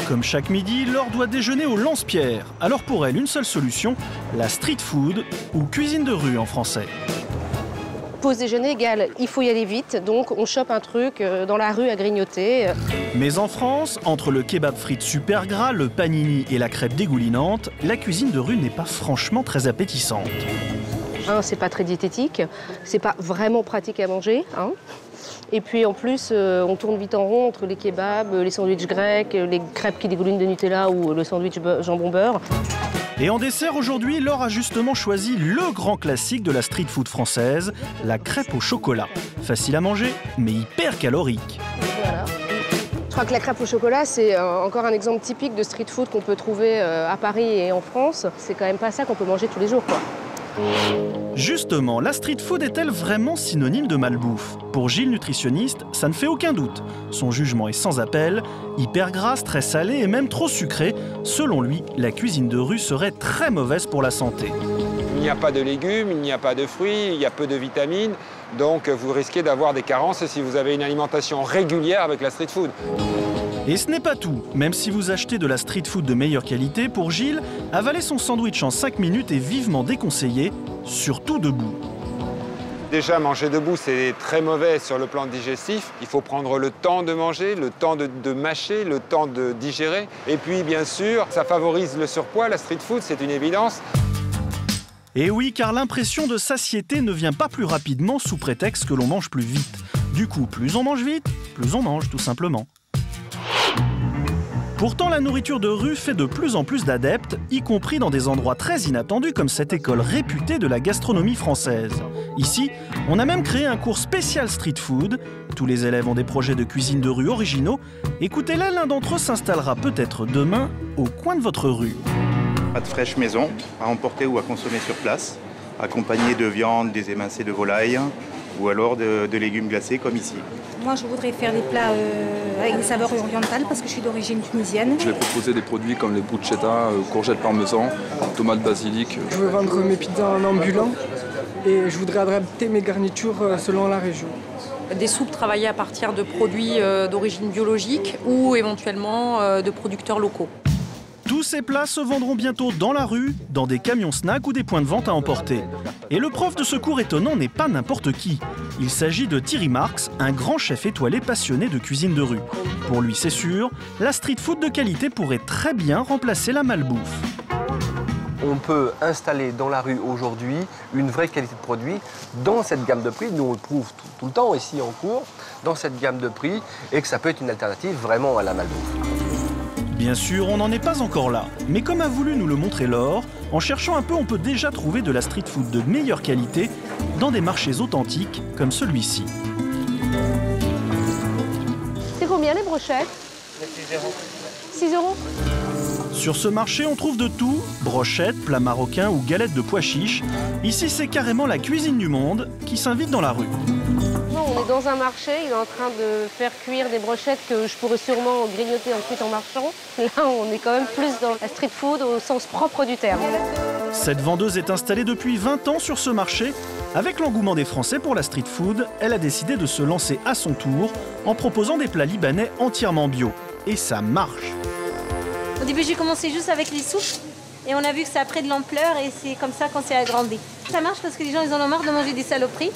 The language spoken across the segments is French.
Comme chaque midi, Laure doit déjeuner au lance-pierre. Alors pour elle, une seule solution, la street food ou cuisine de rue en français. Pause déjeuner égale, il faut y aller vite, donc on chope un truc dans la rue à grignoter. Mais en France, entre le kebab frites super gras, le panini et la crêpe dégoulinante, la cuisine de rue n'est pas franchement très appétissante. C'est pas très diététique, c'est pas vraiment pratique à manger. Et puis en plus, on tourne vite en rond entre les kebabs, les sandwichs grecs, les crêpes qui dégoulinent de Nutella ou le sandwich jambon-beurre. Et en dessert aujourd'hui, Laure a justement choisi le grand classique de la street food française, la crêpe au chocolat. Facile à manger, mais hyper calorique. Voilà. Je crois que la crêpe au chocolat, c'est encore un exemple typique de street food qu'on peut trouver à Paris et en France. C'est quand même pas ça qu'on peut manger tous les jours, quoi. Justement, la street food est-elle vraiment synonyme de malbouffe? Pour Gilles, nutritionniste, ça ne fait aucun doute. Son jugement est sans appel, hyper grasse, très salée et même trop sucrée. Selon lui, la cuisine de rue serait très mauvaise pour la santé. Il n'y a pas de légumes, il n'y a pas de fruits, il y a peu de vitamines. Donc vous risquez d'avoir des carences si vous avez une alimentation régulière avec la street food. Et ce n'est pas tout. Même si vous achetez de la street food de meilleure qualité, pour Gilles, avaler son sandwich en 5 minutes est vivement déconseillé, surtout debout. Déjà, manger debout, c'est très mauvais sur le plan digestif. Il faut prendre le temps de manger, le temps de mâcher, le temps de digérer. Et puis, bien sûr, ça favorise le surpoids. La street food, c'est une évidence. Et oui, car l'impression de satiété ne vient pas plus rapidement sous prétexte que l'on mange plus vite. Du coup, plus on mange vite, plus on mange, tout simplement. Pourtant, la nourriture de rue fait de plus en plus d'adeptes, y compris dans des endroits très inattendus comme cette école réputée de la gastronomie française. Ici, on a même créé un cours spécial street food. Tous les élèves ont des projets de cuisine de rue originaux. Écoutez-les, l'un d'entre eux s'installera peut-être demain au coin de votre rue. Pâtes fraîches maison, à emporter ou à consommer sur place, accompagnées de viande, des émincés de volaille ou alors de légumes glacés comme ici. Moi, je voudrais faire des plats avec des saveurs orientales parce que je suis d'origine tunisienne. Je vais proposer des produits comme les bruschetta, courgettes parmesan, tomates basilic. Je veux vendre mes pizzas en ambulant et je voudrais adapter mes garnitures selon la région. Des soupes travaillées à partir de produits d'origine biologique ou éventuellement de producteurs locaux. Tous ces plats se vendront bientôt dans la rue, dans des camions snacks ou des points de vente à emporter. Et le prof de ce cours étonnant n'est pas n'importe qui. Il s'agit de Thierry Marx, un grand chef étoilé passionné de cuisine de rue. Pour lui, c'est sûr, la street food de qualité pourrait très bien remplacer la malbouffe. On peut installer dans la rue aujourd'hui une vraie qualité de produit dans cette gamme de prix. Nous, on le prouve tout le temps ici en cours, dans cette gamme de prix, et que ça peut être une alternative vraiment à la malbouffe. Bien sûr, on n'en est pas encore là. Mais comme a voulu nous le montrer Laure, en cherchant un peu, on peut déjà trouver de la street food de meilleure qualité dans des marchés authentiques comme celui-ci. C'est combien les brochettes? 6 €. Sur ce marché, on trouve de tout, brochettes, plats marocains ou galettes de pois chiches. Ici, c'est carrément la cuisine du monde qui s'invite dans la rue. On est dans un marché, il est en train de faire cuire des brochettes que je pourrais sûrement grignoter ensuite en marchant. Là, on est quand même plus dans la street food au sens propre du terme. Cette vendeuse est installée depuis 20 ans sur ce marché. Avec l'engouement des Français pour la street food, elle a décidé de se lancer à son tour en proposant des plats libanais entièrement bio. Et ça marche. Au début, j'ai commencé juste avec les soupes et on a vu que ça a pris de l'ampleur et c'est comme ça qu'on s'est agrandi. Ça marche parce que les gens, ils en ont marre de manger des saloperies.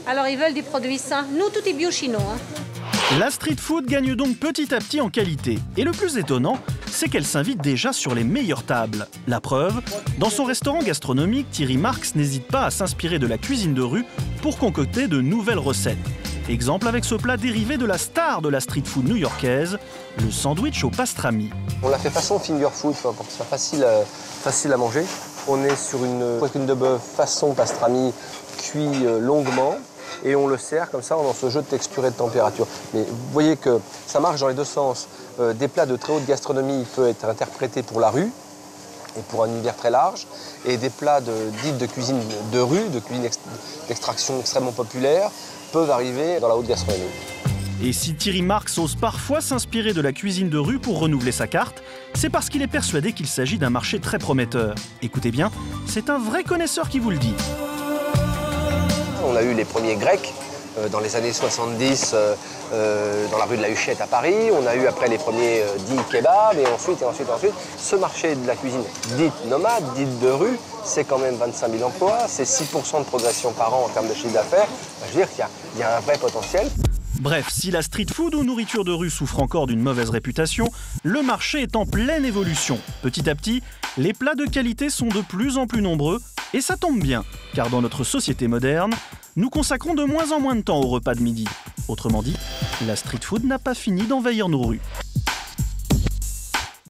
Alors ils veulent des produits sains. Nous, tout est bio chez nous. La street food gagne donc petit à petit en qualité. Et le plus étonnant, c'est qu'elle s'invite déjà sur les meilleures tables. La preuve, dans son restaurant gastronomique, Thierry Marx n'hésite pas à s'inspirer de la cuisine de rue pour concocter de nouvelles recettes. Exemple avec ce plat dérivé de la star de la street food new-yorkaise, le sandwich au pastrami. On l'a fait façon finger food pour que ce soit facile à manger. On est sur une poitrine de bœuf façon pastrami cuit longuement et on le sert comme ça dans ce jeu de texture et de température. Mais vous voyez que ça marche dans les deux sens. Des plats de très haute gastronomie peuvent être interprétés pour la rue et pour un univers très large, et des plats dits de cuisine de rue, de cuisine d'extraction extrêmement populaire, peuvent arriver dans la haute gastronomie. Et si Thierry Marx ose parfois s'inspirer de la cuisine de rue pour renouveler sa carte, c'est parce qu'il est persuadé qu'il s'agit d'un marché très prometteur. Écoutez bien, c'est un vrai connaisseur qui vous le dit. On a eu les premiers Grecs dans les années 70 dans la rue de la Huchette à Paris. On a eu après les premiers dits kebabs et ensuite. Ce marché de la cuisine dite nomade, dite de rue, c'est quand même 25 000 emplois, c'est 6% de progression par an en termes de chiffre d'affaires. Je veux dire qu'il y a un vrai potentiel. Bref, si la street food ou nourriture de rue souffre encore d'une mauvaise réputation, le marché est en pleine évolution. Petit à petit, les plats de qualité sont de plus en plus nombreux, et ça tombe bien, car dans notre société moderne, nous consacrons de moins en moins de temps au repas de midi. Autrement dit, la street food n'a pas fini d'envahir nos rues.